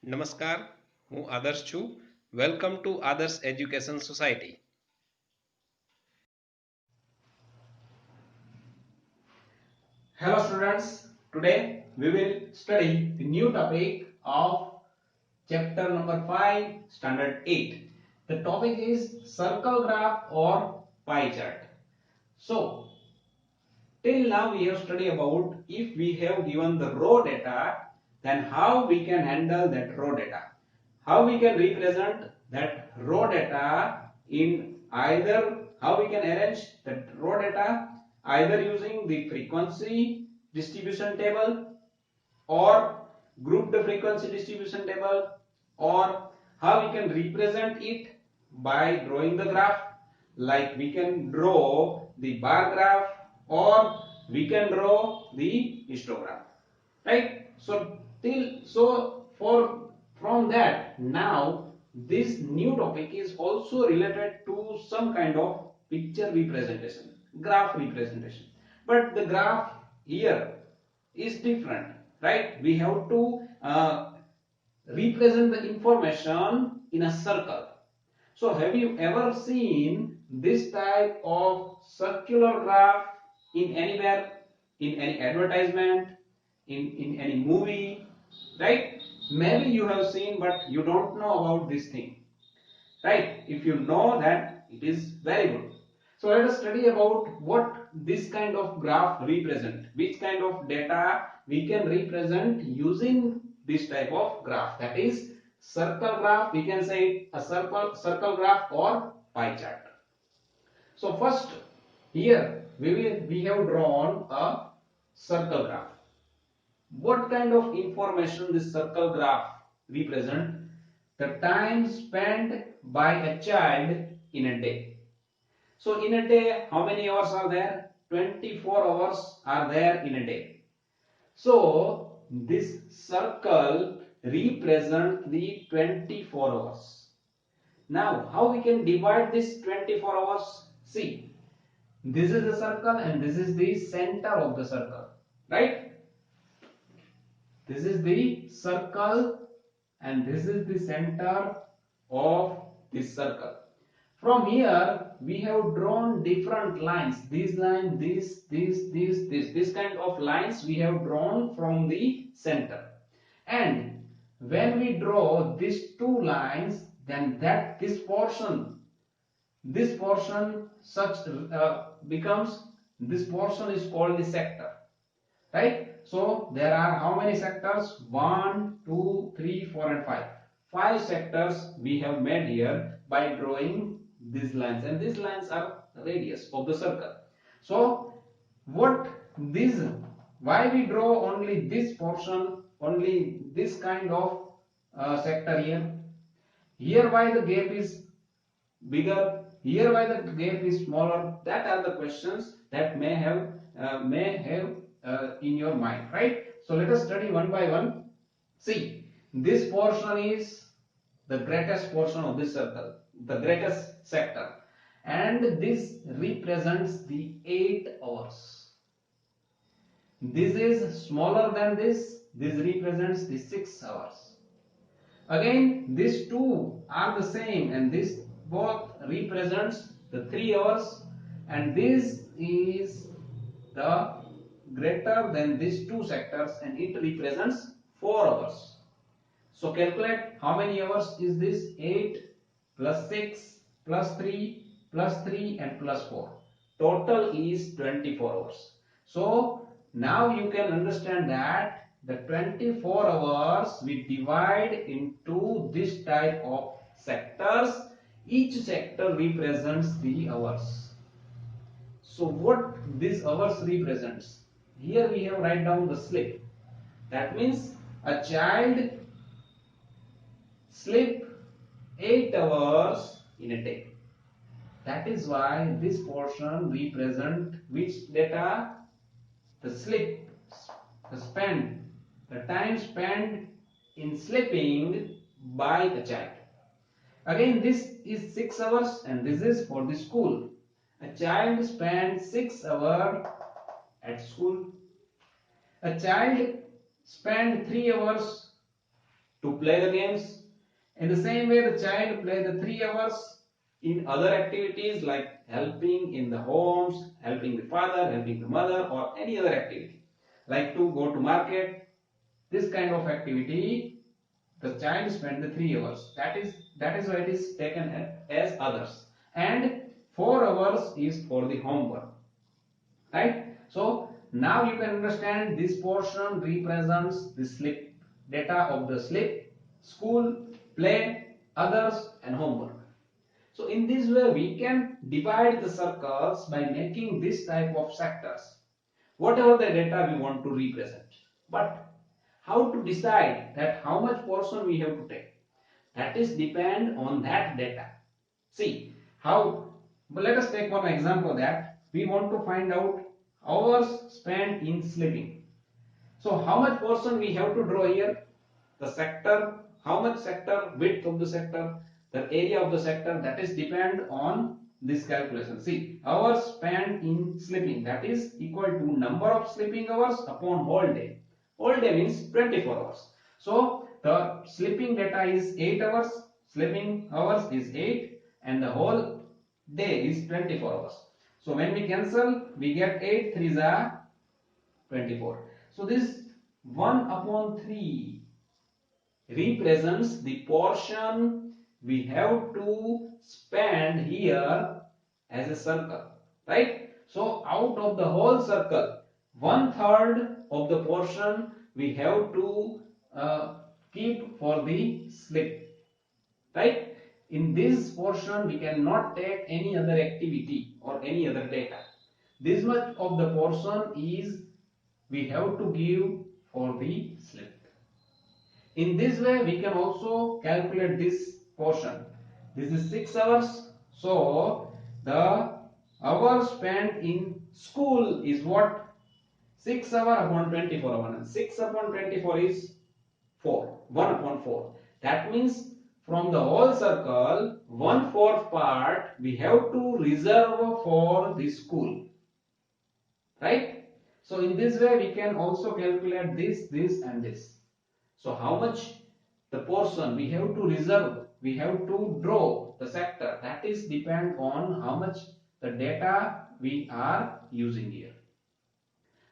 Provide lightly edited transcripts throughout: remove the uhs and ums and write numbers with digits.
નમસ્કાર, હું આદર્શ છું. વેલકમ ટુ આદર્શ education society. Hello students, today we will study the new topic of chapter number 5, standard 8. The topic is circle graph or pie chart. So, till now we have studied about if we have given the raw data, then how we can handle that raw data. How we can represent that raw data in either, how we can arrange that raw data either using the frequency distribution table or group the frequency distribution table, or how we can represent it by drawing the graph, like we can draw the bar graph or we can draw the histogram, right? So for from that, now this new topic is also related to some kind of picture representation, graph representation, but the graph here is different, right? We have to represent the information in a circle. So have you ever seen this type of circular graph in anywhere, in any advertisement, in any movie, right? Maybe you have seen, but you don't know about this thing, right? If you know that, it is very good. So let us study about what this kind of graph represent, which kind of data we can represent using this type of graph, that is circle graph. We can say a circle graph or pie chart. So first, here we have drawn a circle graph. What kind of information this circle graph represent? The time spent by a child in a day. So in a day, how many hours are there? 24 hours are there in a day. So this circle represent the 24 hours. Now how we can divide this 24 hours? See, this is the circle and this is the center of the circle, right? This is the circle and this is the center of this circle. From here we have drawn different lines. This line, this kind of lines we have drawn from the center. And when we draw these two lines, then this portion such becomes, this portion is called the sector, right? So there are how many sectors? 1, 2, 3, 4 and 5. 5 sectors we have made here by drawing these lines, and these lines are radius of the circle. So what this, why we draw only this portion, only this kind of sector here? Here why the gap is bigger, here why the gap is smaller? That are the questions that may have in your mind, right? So let us study one by one. See, this portion is the greatest portion of this circle, the greatest sector, and this represents the 8 hours. This is smaller than this represents the 6 hours. Again, these two are the same, and this both represents the 3 hours, and this is the greater than these two sectors, and it represents 4 hours. So calculate how many hours is this? 8 plus 6 plus 3 plus 3 and plus 4. Total is 24 hours. So now you can understand that the 24 hours we divide into this type of sectors. Each sector represents the hours. So what this hours represents? Here we have write down the sleep. That means a child sleep 8 hours in a day. That is why this portion represent which data? The sleep, the time spent in sleeping by the child. Again, this is 6 hours and this is for the school. A child spends 6 hours at school. A child spends 3 hours to play the games. In the same way, the child play the 3 hours in other activities like helping in the homes, helping the father, helping the mother, or any other activity like to go to market. This kind of activity, the child spend the 3 hours. That is why it is taken as others. And 4 hours is for the homework. Right? So now you can understand this portion represents the slip data of the slip, school, play, others, and homework. So in this way we can divide the circles by making this type of sectors, whatever the data we want to represent. But how to decide that how much portion we have to take? That is depend on that data. See how, but let us take one example that we want to find out hours spent in sleeping. So how much portion we have to draw here? The sector, how much sector, width of the sector, the area of the sector, that is depend on this calculation. See, hours spent in sleeping, that is equal to number of sleeping hours upon whole day. Whole day means 24 hours. So the sleeping data is 8 hours, sleeping hours is 8, and the whole day is 24 hours. So when we cancel, we get 8 3s are 24. So this 1 upon 3 represents the portion we have to spend here as a circle, right? So out of the whole circle, 1/3 of the portion we have to keep for the slip, right? In this portion we cannot take any other activity or any other data. This much of the portion is we have to give for the slip. In this way we can also calculate this portion. This is 6 hours. So the hours spent in school is what? 6 hour upon 24 hour. And 6 upon 24 is 4. 1 upon 4. That means from the whole circle, 1/4 part we have to reserve for the school. Right? So in this way we can also calculate this and this. So how much the portion we have to reserve, we have to draw the sector, that is depend on how much the data we are using here.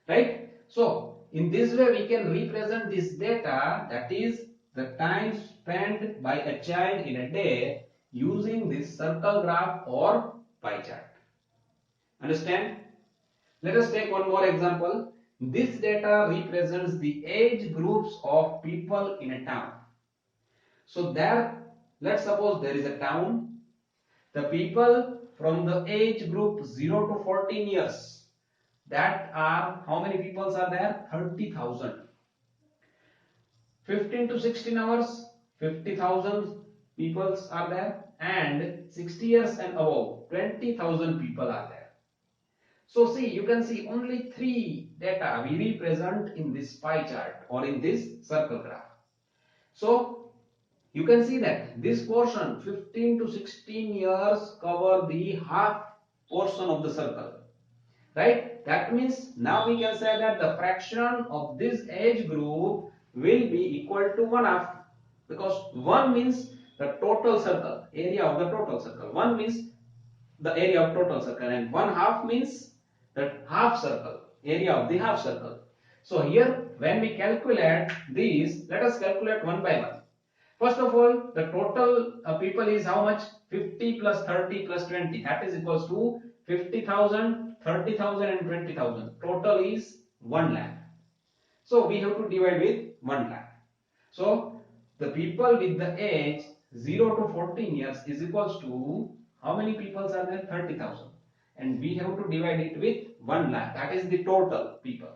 Right? So in this way we can represent this data, that is the time spent by a child in a day using this circle graph or pie chart. Understand? Let us take one more example. This data represents the age groups of people in a town. So there, let's suppose there is a town. The people from the age group 0 to 14 years, that are, how many people are there? 30,000. 15 to 16 hours, 50,000 people are there, and 60 years and above, 20,000 people are there. So see, you can see only 3 data we represent in this pie chart or in this circle graph. So you can see that this portion 15 to 16 years cover the half portion of the circle, right? That means now we can say that the fraction of this age group will be equal to 1/2, because 1 means the total circle, area of the total circle. 1 means the area of total circle, and 1/2 means the half circle, area of the half circle. So here when we calculate these, let us calculate one by one. First of all, the total people is how much? 50 plus 30 plus 20, that is equals to 50,000, 30,000 and 20,000. Total is 1 lakh. So we have to divide with 1 lakh. So the people with the age 0 to 14 years is equals to, how many people are there? 30,000. And we have to divide it with 1 lakh. That is the total people.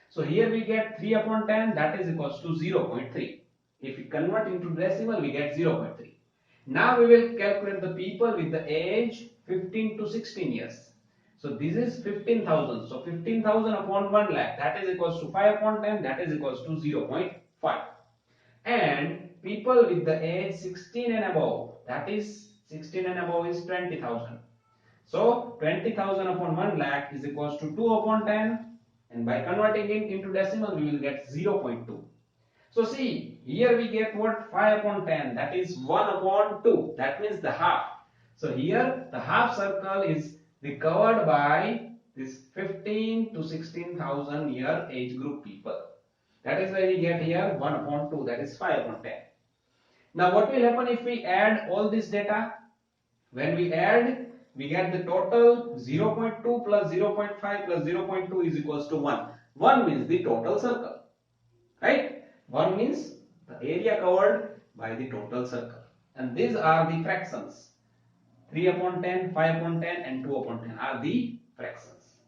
So here we get 3 upon 10, that is equals to 0.3. If we convert into decimal, we get 0.3. Now we will calculate the people with the age 15 to 16 years. So this is 15,000. So 15,000 upon 1 lakh, that is equals to 5 upon 10, that is equals to 0.5. And people with the age 16 and above, that is 16 and above is 20,000. So 20,000 upon 1 lakh is equals to 2 upon 10, and by converting it into decimal we will get 0.2. So see, here we get what? 5 upon 10, that is 1 upon 2, that means the half. So here the half circle is covered by this 15 to 16,000 year age group people. That is why we get here 1 upon 2, that is 5 upon 10. Now what will happen if we add all this data? When we add, we get the total 0.2 plus 0.5 plus 0.2 is equals to 1. 1 means the total circle, right? 1 means the area covered by the total circle. And these are the fractions. 3 upon 10, 5 upon 10 and 2 upon 10 are the fractions.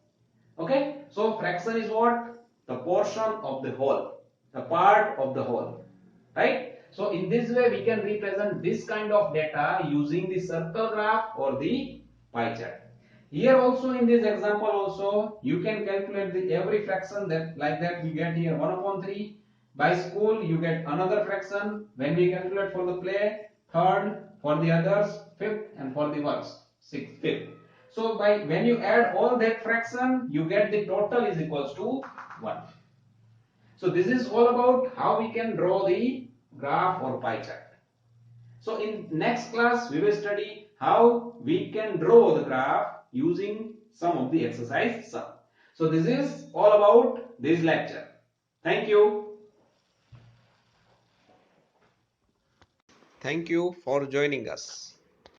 Okay, so fraction is what? The portion of the whole, the part of the whole, right? So in this way we can represent this kind of data using the circle graph or the pie chart. Here also in this example also you can calculate the every fraction, that like that we get here 1 upon 3. By school you get another fraction. When we calculate for the play, third, for the others fifth, and for the works sixth, fifth. So by when you add all that fraction, you get the total is equals to 1. So this is all about how we can draw the graph or pie chart. So in next class we will study how we can draw the graph using some of the exercise sum. So this is all about this lecture. Thank you. Thank you for joining us.